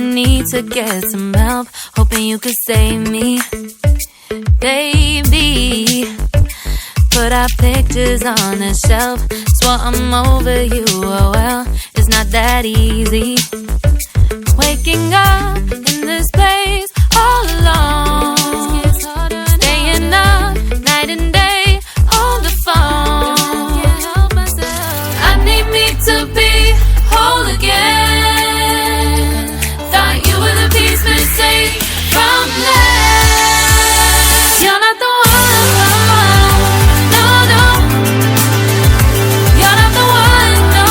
need to get some help, hoping you could save me. Baby, put our pictures on the shelf. Swore I'm over you, oh well, it's not that easy. Waking up in this place all alone, staying up night and day on the phone. I need me to be whole again. Thought you were the piece missing from left. You're not the one, no, no. You're not the one, no,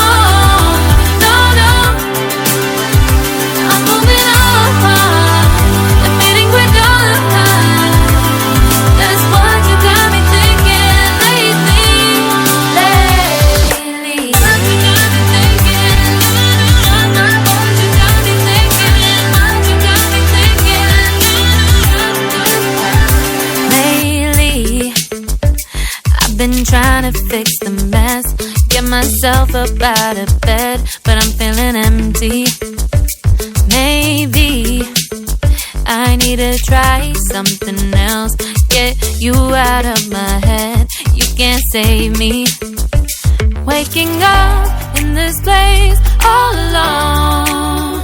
no, no. I'm moving on, admitting we're done. That's what you got me thinking lately. What you got me thinking. What you got me thinking. What you got me thinking. Lately, I've been trying to fix the mess, get myself up out of bed, but I'm feeling empty. Maybe I need to try something else, get you out of my head. You can't save me. Waking up in this place all alone,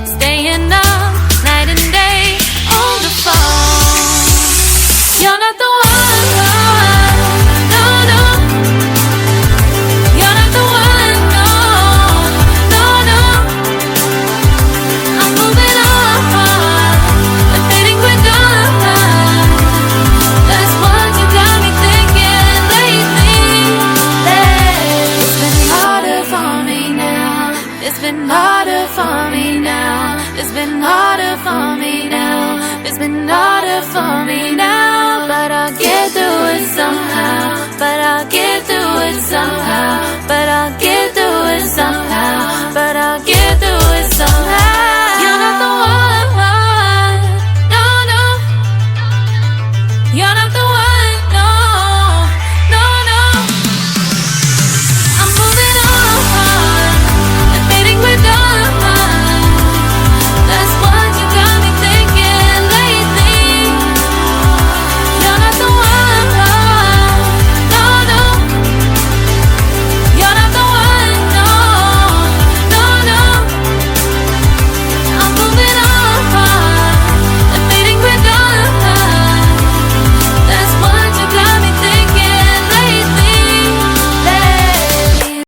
staying up night and day on the phone. You're not the one, no, no. You're not the one, no, no, no. I'm moving on, admitting we're done. That's what you got me thinking lately. It's been harder for me now. It's been harder for me now. It's been harder for me now. It's been harder for me now. But I'll get through it somehow. But I'll get through it somehow. But I'll get through it somehow. But I'll get